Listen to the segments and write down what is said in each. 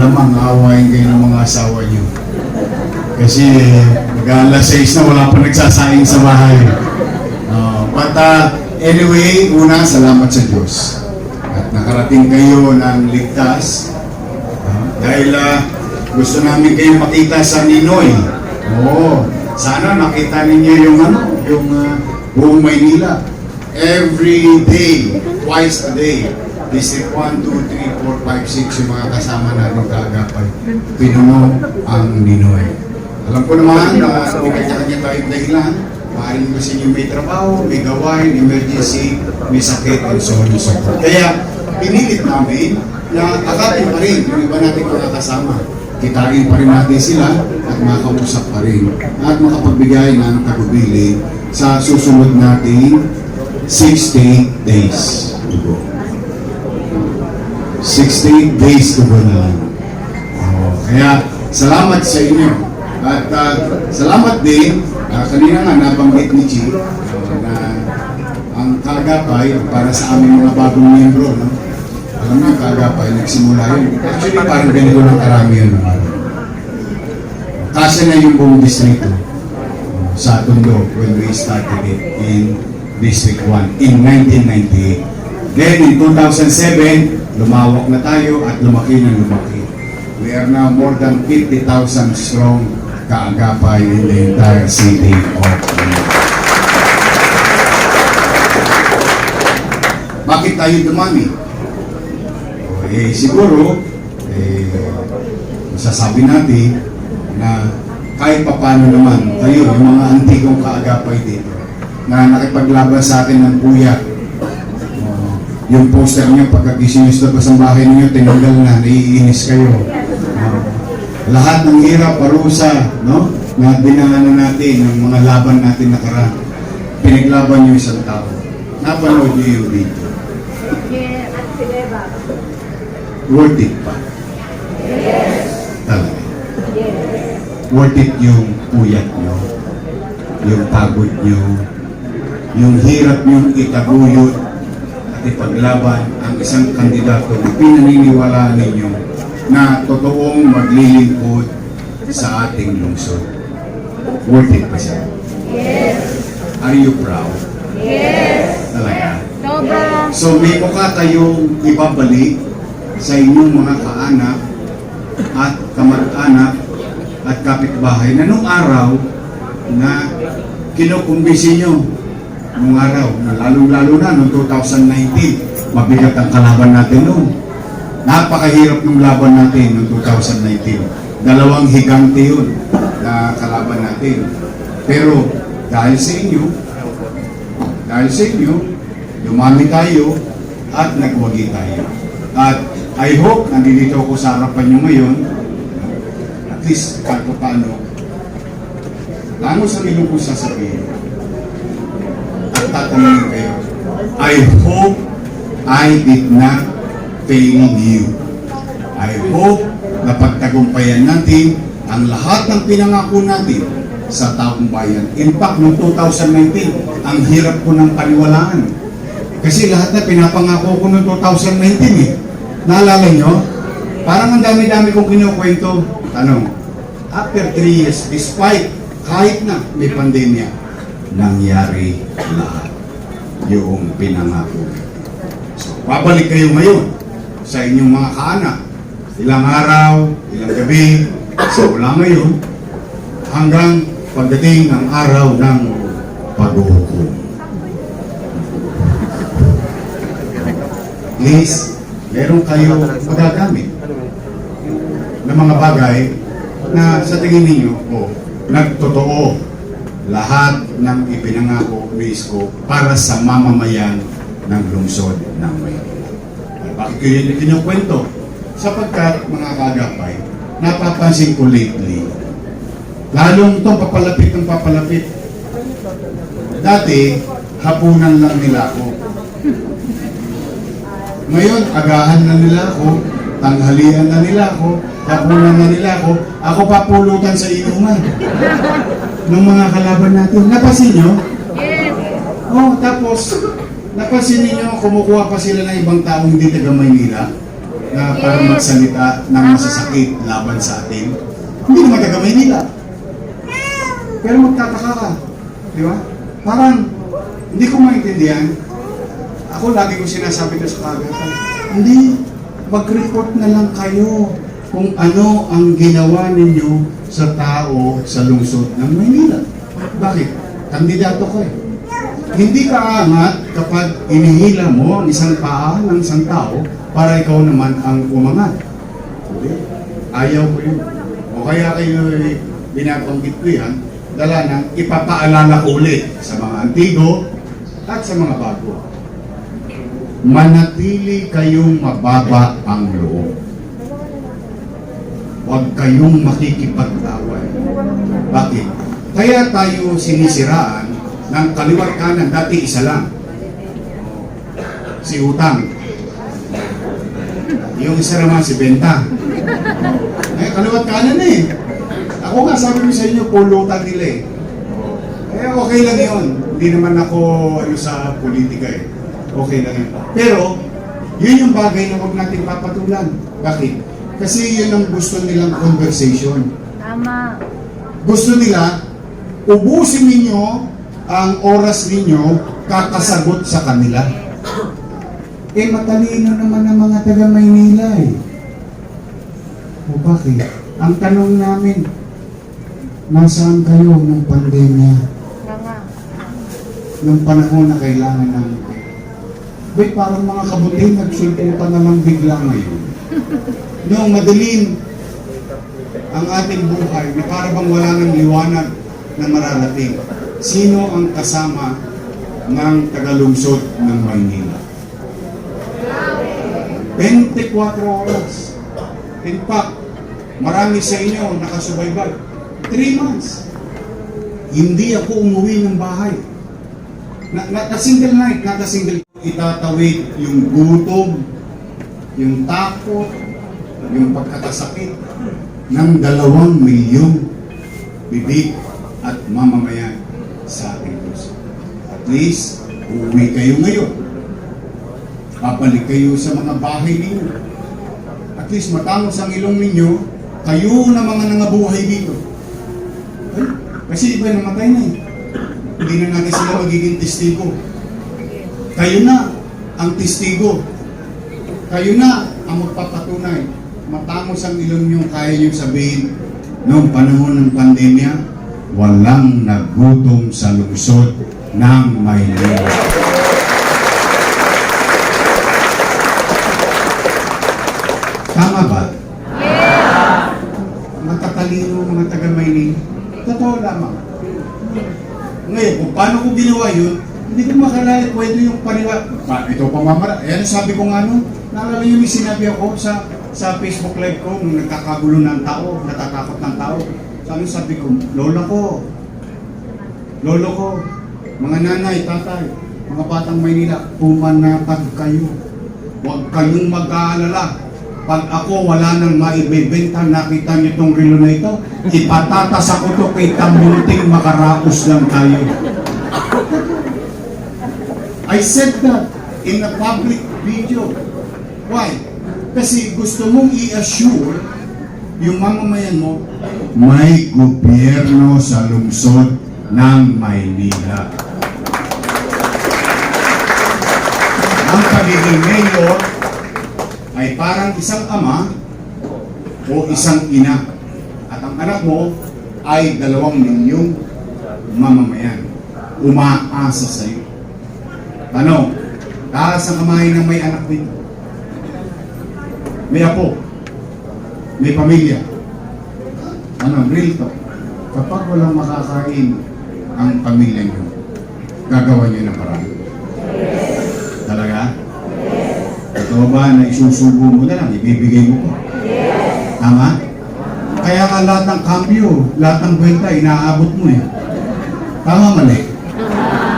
malamang aawain kayo ng mga asawa niyo. Kasi mag-alas 6 na wala pa nagsasaing sa bahay. Anyway, una, salamat sa Diyos. At nakarating kayo ng ligtas. Dahil gusto namin kayo makita sa Ninoy. Oo, sana nakita ninyo yung buong Maynila. Every day, twice a day. District 1, 2, 3, 4, 5, 6, yung mga kasama natin kaagapay. Pinuno ang Ninoy. Alam ko naman na may kanya-kanya tayong dahilan. Maaaring kasi yung may trabaho, may gawain, emergency, may sakit, and so on and so forth. Kaya, pinilit namin na akapin pa rin yung iba natin mga kasama. Kitain pa rin natin sila at makausap pa rin. At makapagbigay ng tagubili sa susunod nating 60 days to go. 60 days to go na lang. Kaya, salamat sa inyo. At salamat din, kanina nga nabanggit ni Chief na ang Kaagapay para sa aming mga bagong miyembro, no? Alam na, Kaagapay, nagsimula yun. Actually, parang ganito ng karami yun. Kasi na yung buong distrito sa Tondo when we started it in District 1 in 1998. Then in 2007, lumawak na tayo at lumaki na lumaki. We are now more than 50,000 strong Kaagapay in the entire city of Manila. Bakit tayo dumami? Siguro, masasabi natin na kahit papano naman kayo, yung mga antikong Kaagapay dito, na nakipaglaban sa akin ng puyat. Yung poster niyo, pagkagising nyo sa labas ng bahay niyo, tinanggal na, naiinis kayo. Lahat ng hirap, parusa, no? Na dinaanan natin, ng mga laban natin nakaraan. Pinaglaban niyo isang tao. Napanood niyo yung video. Worth it pa? Yes. Talaga? Yes. Worth it yung puyat niyo, yung pagod niyo, yung hirap niyong itaguyod at ipaglaban ang isang kandidato na pinaniniwalaan ninyo na totoong maglilingkod sa ating lungsod. Worth it pa siya? Yes. Are you proud? Yes. Talaga? Sobra. So may mukha kayong ibabalik sa inyong mga kaanak at kamag-anak at kapitbahay na nung araw na kinukumbisi nyo nung araw, na lalo-lalo na noong 2019, mabigat ang kalaban natin noon. Napakahirap ng laban natin noong 2019. Dalawang higante yun na kalaban natin. Pero dahil sa inyo, dumami tayo at nagwagi tayo. At I hope, nandito ako sa harapan nyo ngayon, at least kahit paano, lalo sa inyo ko sasabihin, at tatanungin kayo, I hope I did not fail you. I hope na pagtagumpayan natin ang lahat ng pinangako natin sa taong bayan. In fact, noong 2019, ang hirap ko ng paniwalaan. Kasi lahat na pinapangako ko noong 2019 Naalala nyo? Parang ang dami-dami kong kinukwento. Tanong, after 3 years, despite kahit na may pandemya, nangyari lahat yung pinangako. So, babalik kayo ngayon sa inyong mga kaanak. Ilang araw, ilang gabi, simula ngayon, hanggang pagdating ng araw ng paghuhukom. Please, meron kayo magagamit ng mga bagay na sa tingin ninyo, nagtotoo lahat ng ipinangako ni Isko para sa mamamayan ng lungsod ng Maynila. Bakit ko yun kinukwento? Sapagkat mga Kaagapay, napapansin ko lately, lalong itong papalapit ng papalapit. Dati, hapunan lang nila ako. Ngayon, agahan na nila ako, tanghalian na nila ako, hapunan na nila ako, ako papulutan sa inuman ng mga kalaban natin. Napansin nyo? Yes. Oh, tapos, napansin niyo kumukuha pa sila ng ibang taong hindi taga Maynila na parang magsalita ng masasakit laban sa atin. Hindi naman taga Maynila. Pero magtataka ka. Di ba? Parang, hindi ko maintindihan. Ako lagi ko sinasabi ko sa kagatan, hindi, mag-report na lang kayo kung ano ang ginawa ninyo sa tao sa lungsod ng Maynila. Bakit? Kandidato ko eh. Hindi ka aangat kapag inihila mo ang isang paa ng isang tao para ikaw naman ang umangat. Hindi. Ayaw ko yun. O kaya kayo binabanggit ko yan, dala nang ipapaalala ko ulit sa mga antigo at sa mga bago. Manatili kayong mababa ang loob. Huwag kayong makikipag-away. Bakit? Kaya tayo sinisiraan ng kaliwat kanan, dati isa lang. Si Utang. Yung isa naman si Benta. Eh, kaliwat kanan eh. Ako nga, sabi ko sa inyo, pulutan nila eh. Eh, okay lang yun. Hindi naman ako sa politika eh. Okay lang yun. Pero, yun yung bagay na huwag natin papatulan. Bakit? Kasi yun ang gusto nilang conversation. Tama. Gusto nila, ubusin ninyo ang oras ninyo kakasagot sa kanila. Eh, matalino naman ang mga taga Maynila eh. O bakit? Ang tanong namin, nasaan kayo ng pandemya? Tama. Nung panahon na kailangan namin kayo. Ba't parang mga kabuting nagsulputan na lang bigla ngayon? Noong madilim ang ating buhay, na parang bang wala ng liwanag na mararating. Sino ang kasama ng tagalungsod ng Maynila? 24 oras. In fact, marami sa inyo nakasubaybay. 3 months. Hindi ako umuwi ng bahay. Single night, single. Itatawid yung gutom, yung takot, yung pagkakasakit ng 2 milyong bibig at mamamayan sa ating puso. At least, uuwi kayo ngayon. Babalik kayo sa mga bahay ninyo. At least, matangos ang ilong ninyo, kayo na mga nangabuhay dito. Ay, kasi iba namatay na eh. Hindi na natin sila magiging testigo. Kayo na ang testigo. Kayo na ang magpapatunay. Matangos ang ilong nyo, kaya nyo sabihin, noong panahon ng pandemya, walang nagutom sa lungsod ng Maynila. Tama ba? Yeah! Matatalino mga taga-Maynila. Totoo lamang. Ngayon, kung paano ko ginawa yun, hindi ko makalala pwede yung paniwala. Ito pamamara. Ayan, sabi ko nga no, naalala nyo may sinabi ako sa Facebook live ko, nung nagkakagulo ng tao, natatakot ng tao. Sabi ko, lolo ko, mga nanay, tatay, mga batang Maynila, pumanatag kayo. Huwag kayong mag-aalala. Pag ako wala nang maibibenta, nakita niyo itong relo na ito, ipatatas ako ito kay Tambunting, makaraos lang tayo. I said that in a public video. Why? Kasi gusto mong i-assure yung mamamayan mo, may gobyerno sa lungsod ng Maynila. Ang pagiging mayor ay parang isang ama o isang ina. At ang anak mo ay 2 milyong mamamayan. Umaasa sa iyo. Tanong, taas ang kamay ng may anak dito. May apo. May pamilya. Real talk. Kapag walang makakain ang pamilya nyo, gagawa nyo ng paraan. Talaga? Ito ba na isusubo mo na lang, ibibigay mo ko? Tama? Kaya ka lahat ng cambio, lahat ng kwenta, inaabot mo eh. Tama mali?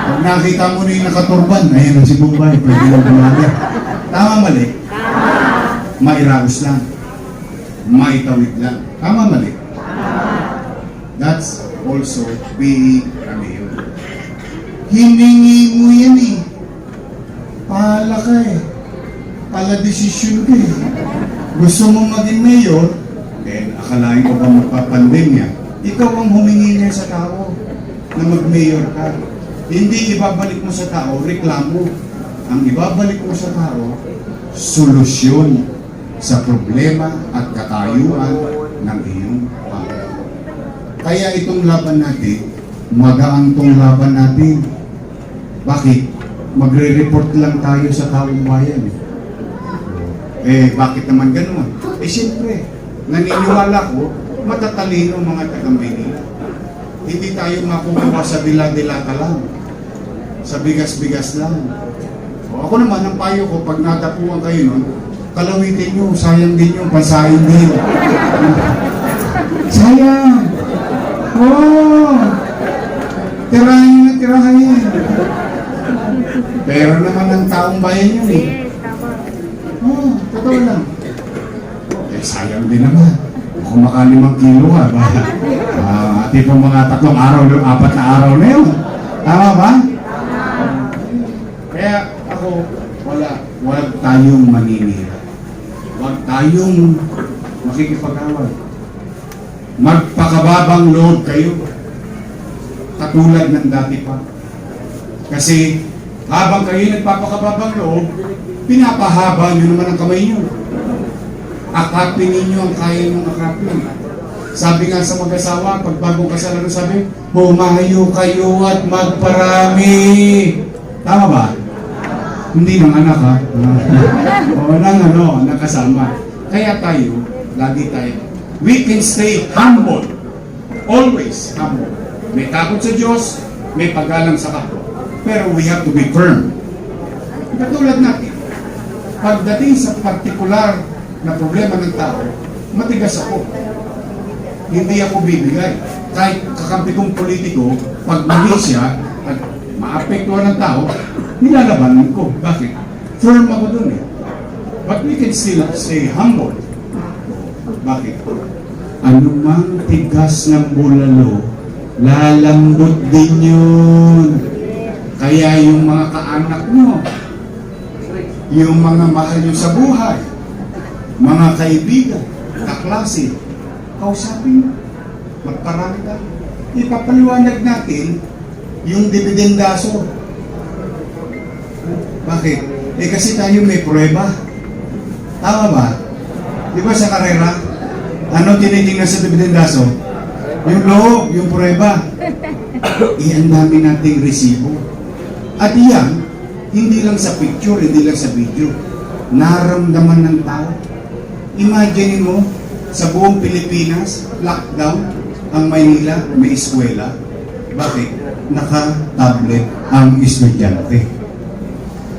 Pag nakita mo na yung nakaturban, ayun na si Bombay, pwede lang bumaga. Tama mali? Mairaos lang. Maitawid lang. Tama mali? That's also being a mayor. Hiningi mo yan eh. Pahala ka eh. Pala desisyon ka eh. Gusto mo maging mayor, then akalain ko ba magpapandemya? Ikaw ang humingi niya sa tao na mag-mayor ka. Hindi ibabalik mo sa tao, reklamo. Ang ibabalik mo sa tao, solusyon sa problema at katayuan ng iyong pamilya. Kaya itong laban natin, magaan tong laban natin. Bakit? Magre-report lang tayo sa taong bayan. Bakit naman gano'n? Siyempre, naniniwala ko, matatalino mga taga-Maynila. Hindi tayo makukuha sa dila-dilata lang. Sa bigas-bigas lang. Ako naman, ang payo ko, pag natapuan kayo nun, kalawitin nyo, sayang din yung pansahin din. Sayang! Oh! Tirahin na tirahin. Pero naman ang taong bayan yun eh. Oh, totoo lang. Sayang din naman. Kung maka 5 kilo ka, ba? Tipo mga 3 araw, 4 na araw na yun. Tama ba? Kaya ako, wag tayong maninira. Wag tayong makikipag-away. Magpakababang loob kayo. Katulad ng dati pa. Kasi habang kayo nagpapakababang loob, pinapahaba nyo naman ang kamay nyo. Akapin ninyo ang kaya nyong akapin. Sabi nga sa mag-asawa, pag bagong kasalan, sabi, humayo kayo at magparami. Tama ba? Hindi ng anak ha. O ng nakasama. Kaya tayo, lagi tayo, we can stay humble. Always humble. May takot sa Diyos, may paggalang sa kapwa. Pero we have to be firm. Katulad natin, pagdating sa partikular na problema ng tao, matigas ako. Hindi ako bibigay. Kahit kakampi kong politiko, pag mali siya at maapektuhan ng tao, nilalabanan ko. Bakit? Firm ako dun eh. But we can still stay humble. Bakit? Anumang tigas ng bulalo, lalambot din yun. Kaya yung mga kaanak nyo, yung mga mahal nyo sa buhay, mga kaibigan, kaklase, kausapin mo, magparami ka. Ipapaliwanag natin yung dividendaso. Bakit? Kasi tayo may prueba. Tama ba? Di ba sa karera, ano tinitingnan sa dividendaso? Yung loob, yung prueba. Ang dami nating resibo. At iyan, hindi lang sa picture, hindi lang sa video. Naramdaman ng tao. Imagine mo, sa buong Pilipinas, lockdown, ang Maynila, may eskwela. Bakit? Naka-tablet ang estudyante.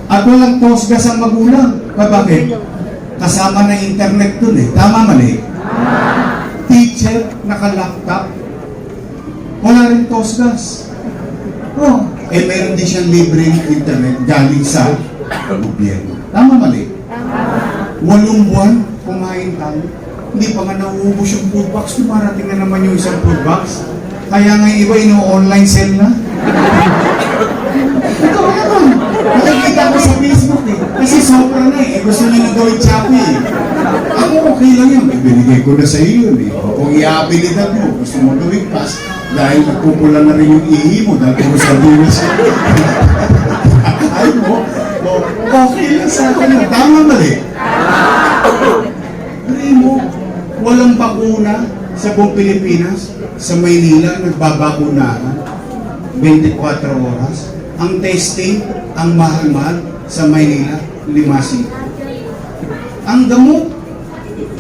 At walang tosgas ang magulang. Bakit? Kasama na internet dun eh. Tama mali? Teacher, naka-laptop. Wala rin tosgas. Oh, meron din siyang libreng internet galing sa gobyerno. Tama mali? 8 buwan, kumain tayo. Hindi pa nga nauubos yung food box. Tumarating na naman yung isang food box. Kaya nga iba, ino-online sale na. Ito naman. Nakikita ko sa Facebook eh. Kasi sobra na eh. Gusto nyo na gawin Shopee eh. Ako okay lang yun. Ibinigay ko na sa iyo eh. Kung i-abilidad mo, gusto mo gawin pass. Dahil nagpupula na rin yung ihi mo. Dahil puro sa virus. Ay mo. Okay lang sa akin. Tama mali. Mo, walang bakuna sa buong Pilipinas. Sa Maynila, nagbabakunahan 24 oras. Ang testing, ang mahal-mahal sa Maynila, 5. Ang gamot,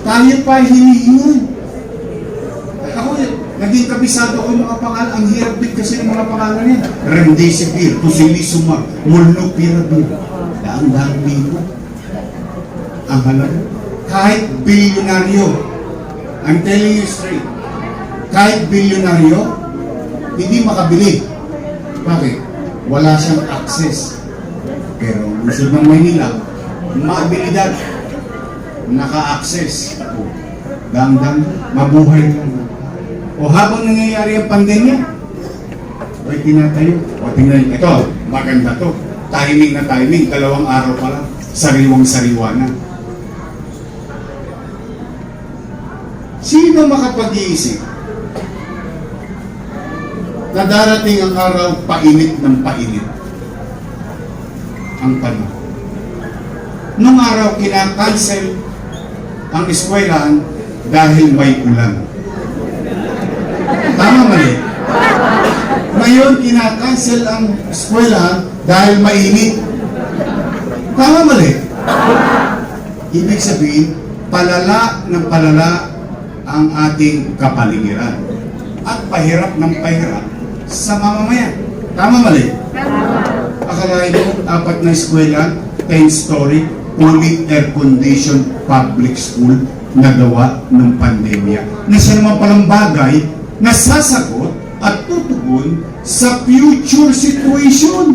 tayo pa hinihingan. Ako, naging kabisado ko mga pangalan. Ang hirap din kasi ng mga pangalan niya. Remdesivir, Tocilizumab, Molnupiravir. Daan-daan dito. Ang halaga. Kahit bilyonaryo, I'm telling you straight, kahit bilyonaryo, hindi makabili. Bakit? Wala siyang access. Pero gusto ng Maynila, maabilidad, naka-access. Dang-dang, mabuhay lang. O habang nangyayari ang pandemya, ay tinatayo. O tingnan, ito, maganda to. Timing na timing, 2 araw pa lang, sariwang-sariwa na. Sino makapag-iisip na darating ang araw painit ng painit ang panahon? Nung araw, kinakancel ang eskwelahan dahil may ulan. Tama mali? Ngayon, kinakancel ang eskwelahan dahil mainit. Tama mali? Ibig sabihin, palala ng palala ang ating kapaligiran at pahirap ng pahirap sa mamamayan. Tama mali? Akalain mo, 4 na eskwela, 10-story, fully air-conditioned public school na gawa ng pandemya. Na siya naman palang bagay na sasagot at tutugon sa future situation.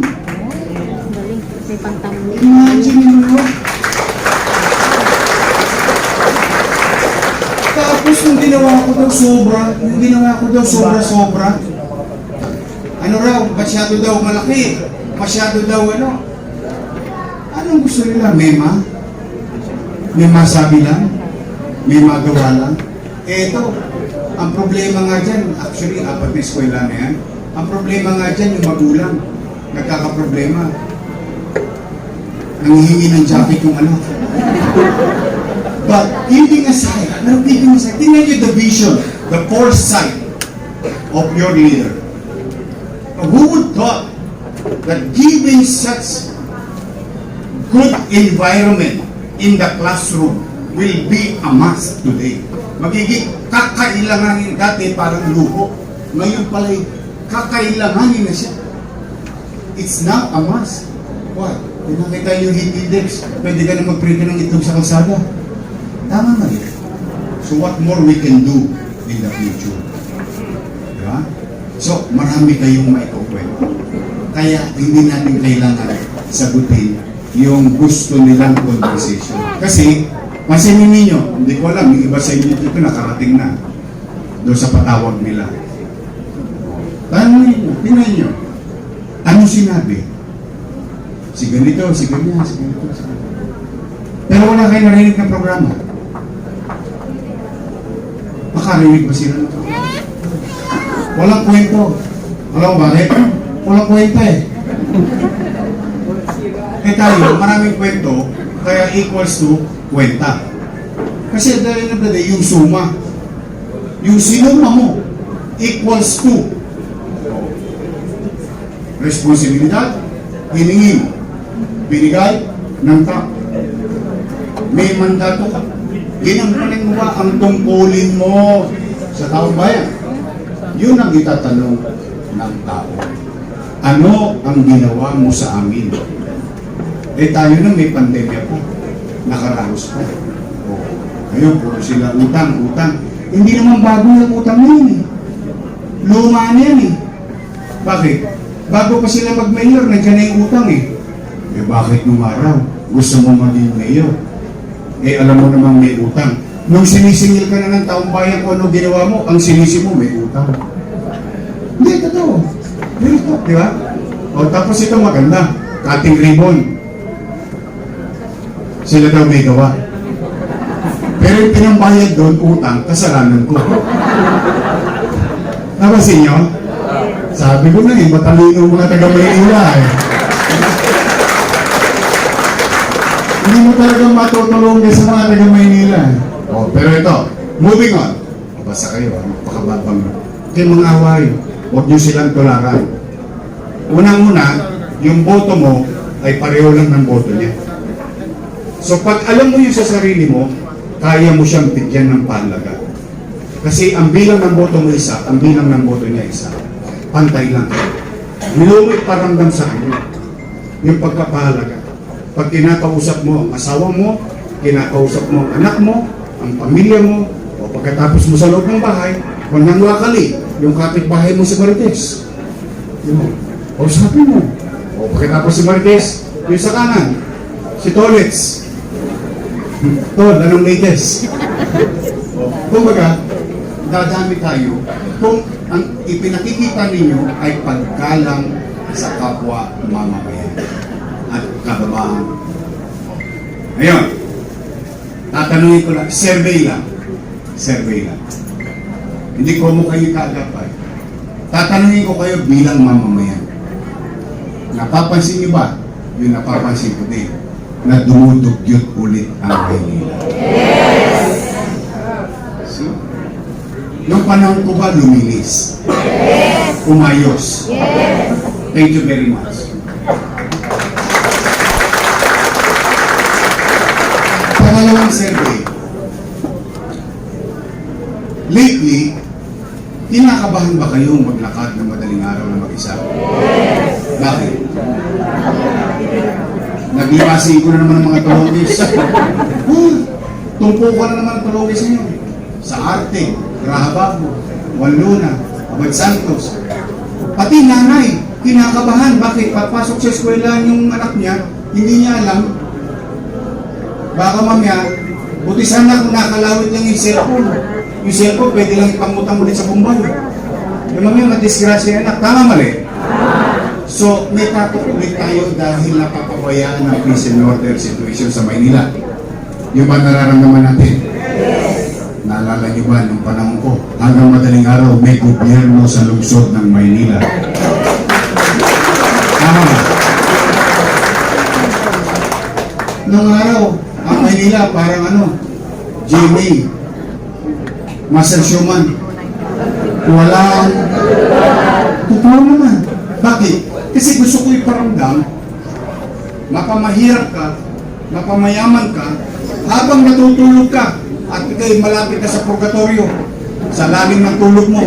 Imagine mo. Tapos yung ginawa ko daw sobra. Ano raw, masyado daw malaki. Masyado daw ano. Anong gusto nila? Mema? May masabi lang? May magawa lang? Eto, ang problema nga dyan, actually, 4 na eskwela na yan. Ang problema nga dyan, yung magulang. Nagkakaproblema. Nanghihingi ng jacket yung anak. But, keeping aside, tingnan nyo the vision, the foresight of your leader. Who would thought that giving such good environment in the classroom will be a must today? Magiging kakailanganin, dati parang luho. Ngayon pala'y kakailanganin na siya. It's now a must. Why? Kung nakita yung heat index, pwede ka na mag-print ng itlog sa kalsada. Tama na yun. So what more we can do in the future? Diba? So, marami kayong maikukwento. Kaya hindi natin kailangan sagutin yung gusto nilang conversation. Kasi, masinin ninyo, hindi ko alam, yung iba sa inyo dito nakarating na doon sa patawag nila. Tanong ninyo, tingnan nyo, ano sinabi? Si ganito, si ganyan, si ganito, si ganito. Pero wala kayo narinig ng programa. Makarinig ba sila ng programa? Walang kwento. Alam mo bakit? Walang kwento eh. Eh tayo, maraming kwento, kaya equals to kwenta. Kasi dahil na brother, yung suma, yung sinuma mo, equals to responsibilidad, hiningin, binigay ng tao. May mandato ka. Ginagaling mo ba ang tungkulin mo sa taong bayan? Yun ang itatanong ng tao. Ano ang ginawa mo sa amin? Eh tayo na may pandemya po. Nakaraos po. O, ngayon, puro sila utang. Hindi naman bago yung utang na yun eh. Luma na yan eh. Bakit? Bago pa sila mag-mayor, nandiyan na yung utang eh. Eh bakit nung araw? Gusto mo maging mayor? Eh alam mo namang may utang. Nung sinisingil ka na ng taong bayan kung ano ginawa mo, ang sinisi mo may utang. Hindi, totoo. Ganito, di ba? O tapos ito maganda, cutting ribbon. Sila daw may gawa. Pero yung pinambayad doon, utang, kasalanan ko. Napasin nyo? Sabi ko na eh, matalino mga taga-Maynila eh. Hindi mo talaga matutulong sa mga taga-Maynila eh. Oh, pero ito, moving on. Basta kayo, pakababang. Kaya mga away, huwag nyo silang tularan. Unang-una, yung boto mo ay pareho lang ng boto niya. So pag alam mo yun sa sarili mo, kaya mo siyang bigyan ng pahalaga. Kasi ang bilang ng boto mo isa, ang bilang ng boto niya isa. Pantay lang. Nilumit paramdam sa kanya. Yung pagkapahalaga. Pag kinakausap mo ang asawa mo, kinakausap mo ang anak mo, ang pamilya mo, o pagkatapos mo sa loob ng bahay, kung nanwakali, yung kapitbahay mo si Marites. O sabi mo, o pagkatapos si Marites, yung sa kanan, si Tolets. Tol, anong latest? Kung baga, dadami tayo kung ang ipinakikita ninyo ay paggalang sa kapwa mamamayan at kababahan. Ngayon, tatanungin ko lang, survey lang. survey lang. Hindi ko mo kayo kaagapay. Tatanungin ko kayo bilang mamamayan. Napapansin niyo ba? Yung napapansin ko din, na dumudugyot ulit ang Maynila. So, nung panahon ko ba luminis? Umayos? Thank you very much. Pangalawang survey. Lately, kinakabahan ba kayong maglakad ng madaling araw na mag-isa? Bakit? Naglipasin ko na naman ng mga tulogis. Tumpo ka na naman ang tulogis niyo. Sa Arte, Rahabago, Waluna, Abad Santos. Pati nanay, kinakabahan. Bakit? Papasok sa eskwela yung anak niya, hindi niya alam. Baka mamaya, buti sana kung nakalawit lang yung cellphone. Yung cellphone, pwede lang ipangutang ulit sa bumbay. Yung mamaya, madisgrasya yung anak. Tama mali? So, may tatukulit tayo dahil napapabayaan ng peace and order situation sa Maynila. Yung ba nararamdaman natin? Naalala niyo ba nung panahon ko? Hanggang madaling araw, may gobyerno sa lungsod ng Maynila. Tama ba? Nung araw, ang Maynila parang ano, GMA, Master Showman. Walang totoo naman. Bakit? Kasi gusto ko iparamdam, mapamahirap ka, mapamayaman ka, habang natutulog ka, at ikay malapit ka sa purgatorio, sa lalim ng tulog mo,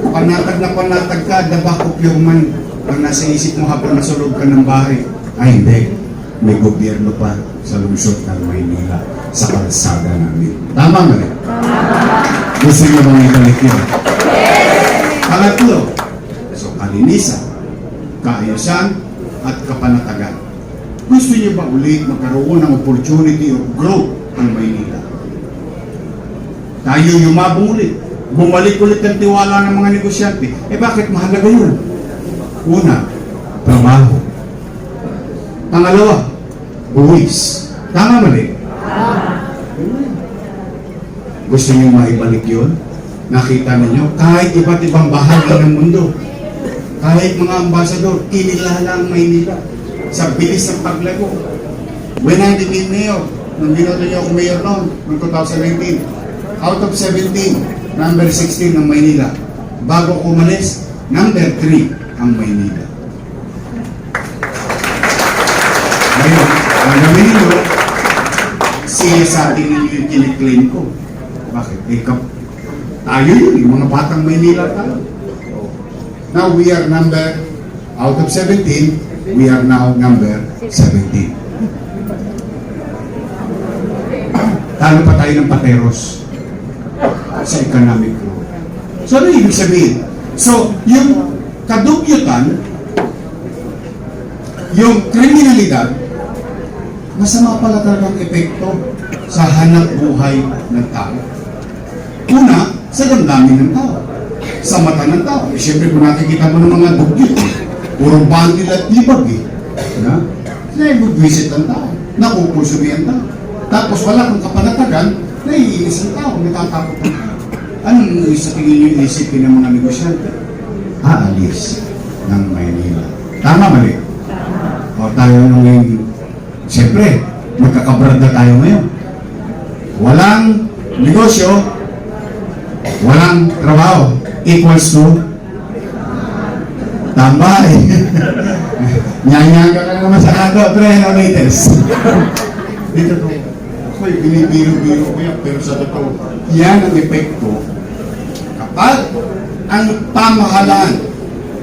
panatag na panatag ka, the back of your mind, ang nasa isip mo habang nasulog ka ng bahay, ay hindi, may gobyerno pa sa lungsod ng Maynila, sa kalsada namin. Tama nga rin? Gusto nyo bang ibalik yun? Pangatlo, so kalinisan, kaayusan, at kapanatagan. Gusto niyo ba ulit magkaroon ng opportunity of growth ang Maynila? Tayo yumabong ulit. Bumalik ulit ang tiwala ng mga negosyante. Eh bakit mahalaga yun? Una, trabaho. Pangalawa, buwis. Tama mali? Gusto niyo maibalik yun? Nakita ninyo, kahit iba't ibang bahagi ng mundo, kahit mga ambasador, kinilala ang Maynila sa bilis ng paglago. When I became mayor, nung binoto niyo ako mayor noon, noong 2019, out of 17, number 16 ng Maynila. Bago ko umalis, number 3 ang Maynila. Ngayon, ang gawin ninyo, siya sa atin ninyo yung kiniklaim ko. Bakit? Tayo yun, yung mga batang Maynila tayo. Now we are out of 17, we are now number 17. Talo pa tayo ng pateros sa economic growth. So ano ibig sabihin? So yung kadugyutan, yung kriminalidad, masama pala talagang epekto sa hanap buhay ng tao. Una, sa damdamin ng tao. Sa mata ng tao. Eh, siyempre kung nakikita mo ng mga dugyot, puro bandil at libag eh. Naibag-visit ang tao. Nakukusumi ang tao. Tapos wala kung kapanatagan, naiinis ang tao. Natatakot ang tao. Anong sa tingin yung isipin ng mga negosyante? Aalis ng Maynila. Tama mali? O tayo nung siyempre, magkakabrad na tayo ngayon. Walang negosyo, walang trabaho, equals to tambay. Nyanyaga ka naman sa kanto, pre, no latest. Dito to, ako'y binibiro-biro ko yan, pero sa totoo, yan ang epekto kapag ang pamahalaan,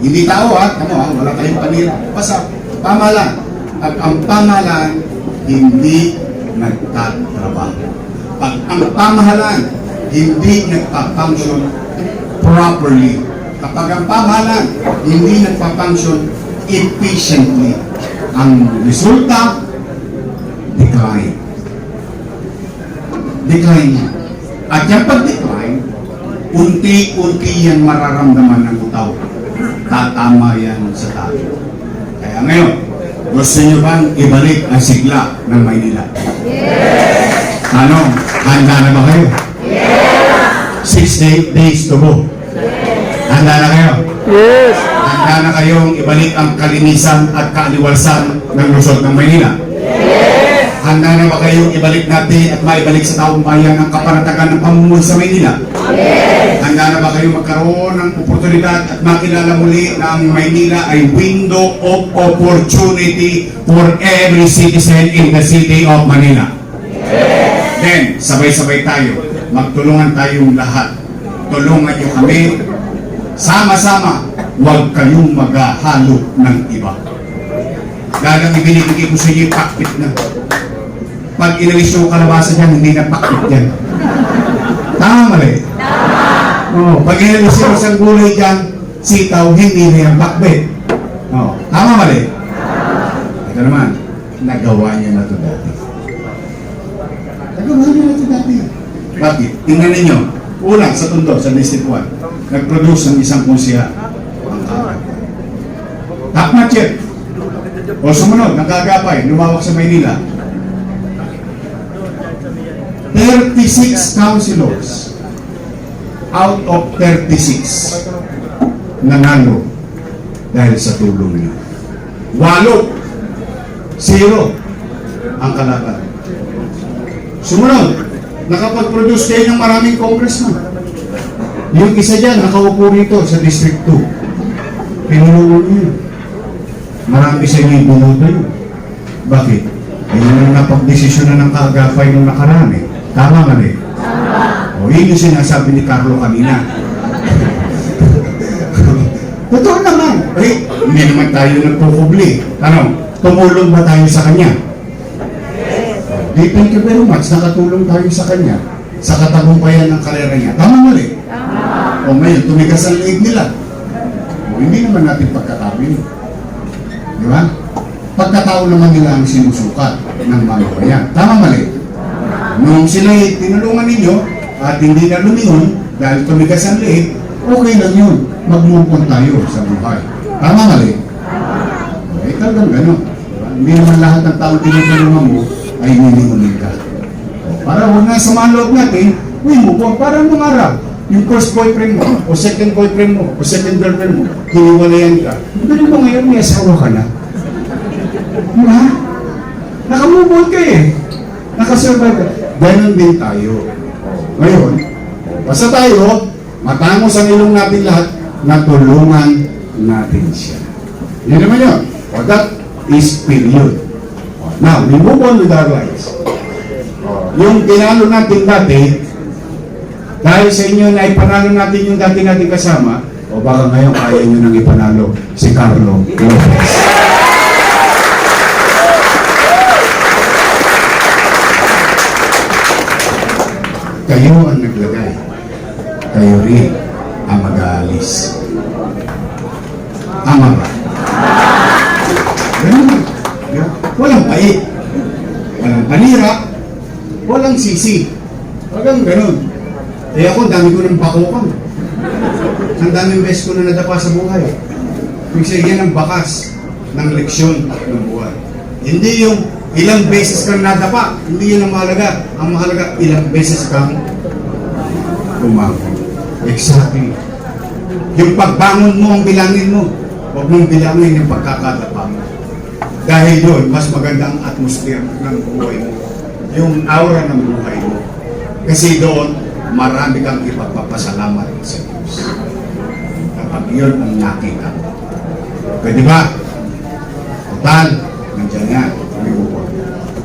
hindi tao wala tayong panira, basta pamahalaan, at ang pamahalaan hindi nagtatrabaho. Pag ang pamahalaan hindi nagpa-function properly, kapag ang pamahalaan hindi nagpa-function efficiently, ang resulta, decline. Decline. At yung pag-decline, unti-unti yan mararamdaman ng utaw. Tatama yan sa tao. Kaya ngayon, gusto nyo bang ibalik ang sigla ng Maynila? Yes! Ano? Handa na ba kayo? Yes! days to go. Handa na kayo? Yes. Handa na kayong ibalik ang kalinisan at kaaliwasan ng lungsod ng Maynila? Handa na ba kayong ibalik natin at maibalik sa taong bayan ang kapanatagan ng pamumuhay sa Maynila? Handa na ba kayong magkaroon ng oportunidad at makilala muli na ang Maynila ay window of opportunity for every citizen in the city of Manila? Then, sabay-sabay tayo. Magtulungan tayong lahat. Tulungan niyo kami. Sama-sama, huwag kayong maghahalo ng iba. Dahil ang ibinibigay ko sa inyo, pakit na. Pag inalis yung kalabasa dyan, hindi na pakit yan. Tama mali? Oh, pag inalis yung isang gulay dyan, sitaw, hindi na yan pakbit. Oh, tama mali? Ito naman, nagawa niya na ito dati. Nagawa niya na ito dati. Bakit? Tingnan ninyo. Ulang sa Tondo, sa District 1, nag-produce ng isang konsiya. Ang kagapay. Top notch yan. O sumunod, nagkagapay, lumawak sa Maynila. 36 councilors out of 36 nanalo dahil sa tulong niya. 8, 0 ang kalaban. Sumunod, nakapag-produce kayo ng maraming congressman. Yung isa dyan, nakaupo rito sa District 2. Pinulungan niyo. Marami sa inyo yung bumoto yun. Bakit? Ayun ang napag-desisyon na ng kaagapay nung nakaraan eh. Tama nga eh. O, yun yung sinasabi ni Carlo kanina. Totoo naman. Eh, hindi naman tayo nagpupubli. Ano, tumulong ba tayo sa kanya? Thank you very much. Nakatulong tayo sa kanya sa katagumpayan ng karera niya. Tama mali? O ngayon, tumigas ang liig nila. O, hindi naman natin pagkatawin. Di ba? Pagkatao naman nila ang sinusukat ng mamamayan. Tama mali? Nung sila'y tinulungan ninyo at hindi na lumingon dahil tumigas ang liig, okay lang yun. Mag-move on tayo sa buhay. Tama mali? Eh, talagang gano'n. Hindi naman lahat ng taong tinutulungan mo ay nilingunin ka. Para huwag na sa mga loob natin, move on. Para nung araw, yung first boyfriend mo, o second boyfriend mo, o second girlfriend mo, hiniwalayan ka. Pero mo ngayon, may asawa ka na. Diba? Nakamove on ka eh. Nakasurvive ka. Ganon din tayo. Ngayon, basta tayo, matangos ang ilong natin lahat, natulungan natin siya. Yan naman yun. O that is period. Now, we move on with our lives. Yung tinalo natin dati, dahil sa inyo na ipanalo natin yung dati natin kasama, o baka ngayon kaya nyo nang ipanalo si Carlo Lopez. Kayo ang naglagay. Kayo rin ang mag-aalis. Tama ba? Ganun. Walang pait. Walang panira. Walang sisi. Walang ganun. Eh ako, dami ko ng pakukan. Ang daming beses ko na nadapa sa buhay. Kasi yan ang bakas ng leksyon ng buhay. Hindi yung ilang beses kang nadapa. Hindi yun ang mahalaga. Ang mahalaga, ilang beses kang bumangon. Exactly. Yung pagbangon mo ang bilangin mo. Huwag mong bilangin yung pagkakadapa mo. Dahil doon, mas maganda ang atmosphere ng buhay mo. Yung aura ng buhay mo. Kasi doon, marami kang ipagpapasalamat sa Diyos. Kapag yun ang nakita mo. Pwede ba? Total, nandiyan yan.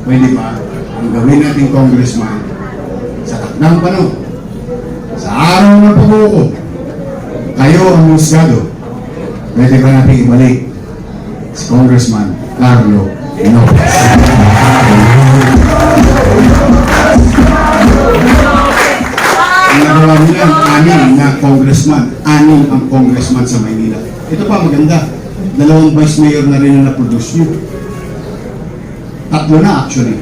Pwede ba? Ang gawin natin congressman sa takdang panahon, sa araw ng pagbuko, kayo ang husgado. Pwede ba natin ibalik si Congressman Carlo Lopez? Ang nagawa nila, anim na congressman. Anim ang congressman sa Maynila. Ito pa maganda. 2 vice mayor na rin na na-produce nyo. 3 na actually.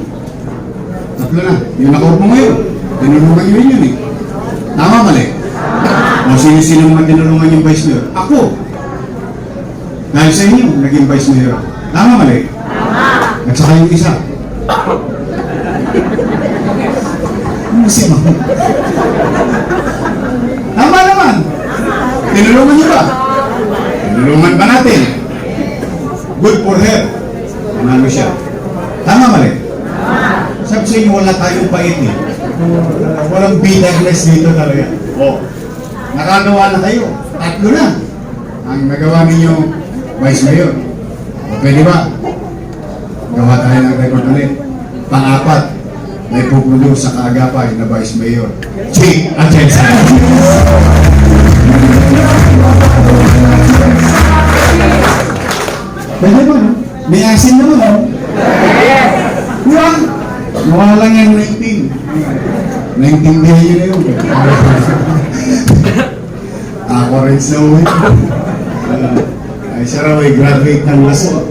3 na. Yung nakaupo ngayon, tinulungan nyo yun eh. Tama mali? O sino-sino mga tinulungan yung vice mayor? Ako. Dahil sa inyo, naging vice mayor. Tama mali? At saka yung isa. Ano si Mama? Tinulungan niyo ba? Tinulungan ba natin? Good for her. Ano siya? Tama mali? Sabi sa inyo, wala tayong pait eh. Walang bitterness dito talaga. Nakagawa na kayo. 3 na. Ang nagawa ninyo, Vice Mayor. Pwede ba? Gawa tayo ng record ulit. Pang-4, may pupulo sa kaagapay na Vice Mayor. Chief Atienza. Pwede ba, no? May asin naman, no? Huwag! Mukha lang yan 19. 19 day yun na yun. Ako rin sa uwi. Ay, siya raw ay graduate ng laso.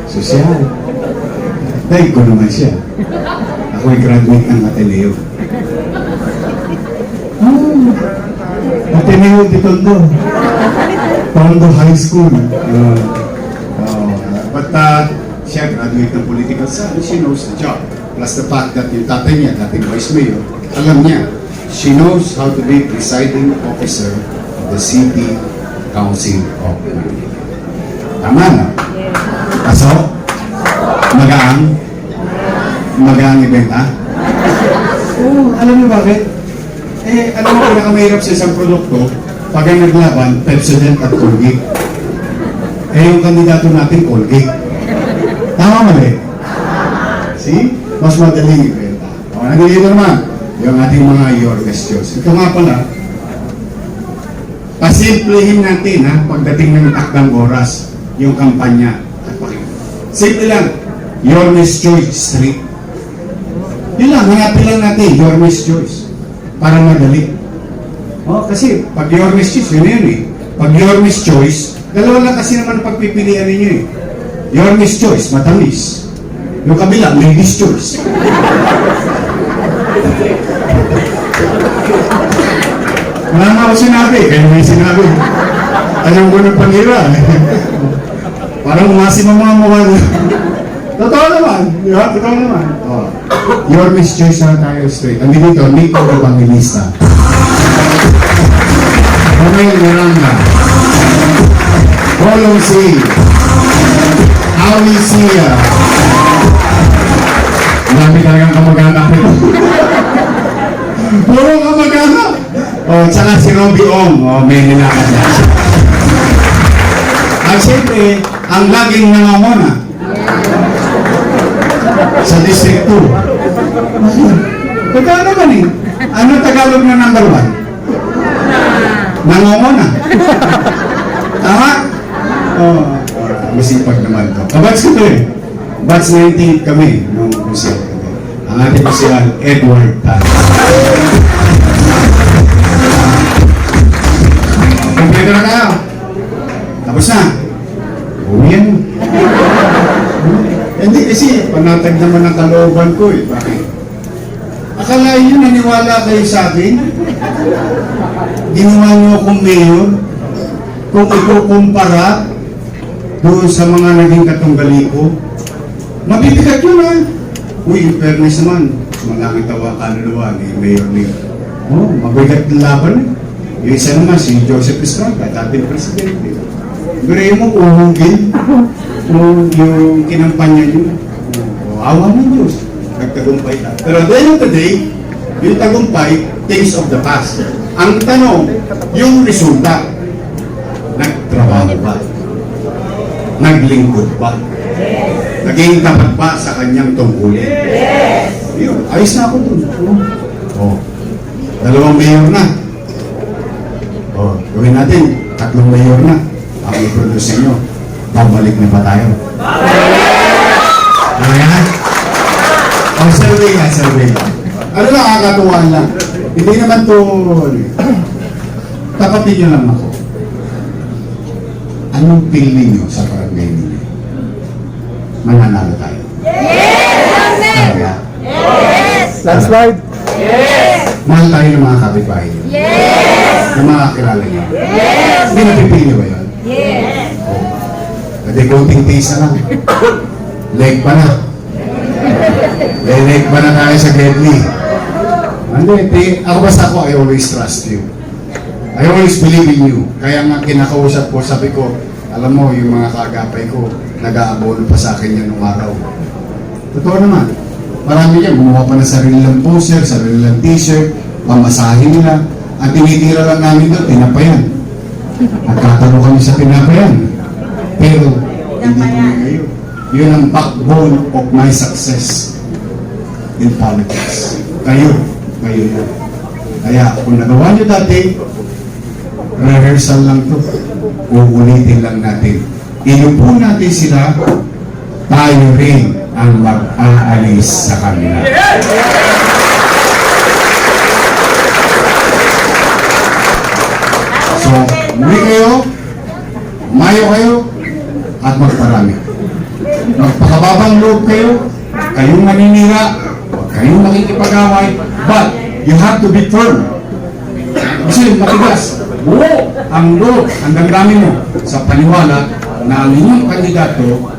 Sosyal. Dahil ko naman siya. Ako ay graduate ng Ateneo. Ateneo de Tondo. Tondo High School. But siya graduate ng political science. She knows the job. Plus the fact that yung tatay niya, dating Vice Mayor, alam niya, she knows how to be presiding officer of the City Council of Manila. Tama na? Kaso? Magaang event, ha? Alam niyo bakit? Alam mo, pinakamahirap sa isang produkto, pag ang naglaban, Pepsodent at Colgate. Yung kandidato natin, Colgate. Tama mali? See? Mas madaling ibenta. Nandito naman, yung ating mga your questions. Ito nga pala, pasimplihin natin, ha, pagdating ng takdang oras, yung kampanya. Simple lang, your Miss Choice Street. Yun lang, hanapin lang natin, your Miss Choice. Para madali. Kasi pag your Miss Choice, yun yun eh. Pag your Miss Choice, dalawa lang kasi naman pagpipilian ninyo eh. Your Miss Choice, matamis. Yung kabila, Ladies Choice. Wala nga ako sinabi, kaya may sinabi. Ayaw ko ng panira. Parang umasim ang mga mukha niya. Totoo naman. Di ba? Totoo naman. Your Miss Choice na tayo straight. Ang dito, Nico Evangelista. Romel Miranda. Rolong C. Awi Sia. Marami talagang kamag-anak nito. Puro kamag-anak. Tsaka si Robby Ong. May nilakas na siya. At siyempre, ang laging nanganguna sa District 2. Totoo naman eh. Ano Tagalog na number 1? Nanganguna. Tama? Masipag naman to. Kabats ko to eh. Batch 19 kami nung kusya. Ang ating kusya, Edward Tan. Kompleto na tayo. Tapos na. Uwi yan. Hindi kasi, panatag naman ang kalooban ko eh. Bakit? Akalain nyo, naniwala kayo sa akin? Ginawa nyo akong mayor? Kung ikukumpara doon sa mga naging katunggali ko, mabibigat yun ha. Uy, in fairness naman, malaki tawa kaluluwa ni Mayor Leo. Mabigat ng laban eh. Yung isa naman, si Joseph Estrada, dating presidente. Pero mo, uhugin yung kinampanya nyo. Awa ng Diyos. Nagtagumpay na. Pero at the end of the day, yung tagumpay, things of the past. Ang tanong, yung resulta, nagtrabaho ba? Naglingkod ba? Naging tapat ba sa kanyang tungkulin? Yun, ayos na ako dun. Dalawang mayor na. Gawin natin, 3 mayor na. Ang i-produce nyo, babalik na ba tayo? Ano yan? Survey yan, survey yan. Ano lang, kakatuwaan lang. Hindi naman to, tapatin nyo lang ako. Anong feeling nyo sa barangay nyo? Mananalo tayo? Yes! Talaga? Yes! Landslide? Yes! Mahal tayo ng mga kapitbahay nyo? Yes! Ng mga kilala nyo? Yes! Hindi napipili ba yun? Yes! Kasi konting taste na lang. Leg pa na. Leg pa na tayo sa Gedli. Hindi, ako basta ako, I always trust you. I always believe in you. Kaya nga kinakausap ko, sabi ko, alam mo, yung mga kaagapay ko, nag-aabono pa sa akin yan nung araw. Totoo naman. Marami yan, gumawa pa ng sarili lang poster, sarili lang t-shirt, pamasahin nila. Ang tinitira lang namin doon, tinapayan. Nagkatalo kami sa tinapayan. Pero, hindi kami kayo. Yun ang backbone of my success in politics. Kayo yun. Kaya, kung nagawa nyo dati, rehearsal lang to. Uulitin lang natin. Inupo natin sila, tayo rin ang mag-aalis sa kanila. So, muli kayo, mayo kayo, at magparami. Magpakababang loob kayo, kayong maninira, huwag kayong makikipag-away, but you have to be firm. Kasi matigas, buo ang loob, ang damdamin mo sa paniwala na ang inyong kandidato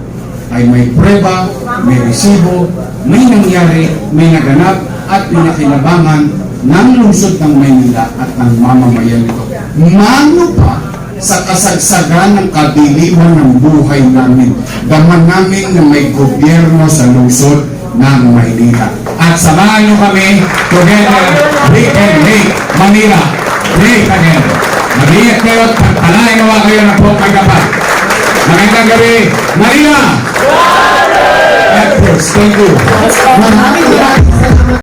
ay may prueba, may resibo, may nangyari, may naganap at may nakinabangan ng lungsod ng Maynila at ng mamamayan nito. Mano pa sa kasagsagan ng kadiliwan ng buhay namin. Daman namin na may gobyerno sa lungsod ng Maynila. At samahan nyo kami, together, we can make Manila great again. Mag-iingat kayo at pagpalain nawa kayo ng buong kagapat. Magandang gabi, Manila! Thank you. Maraming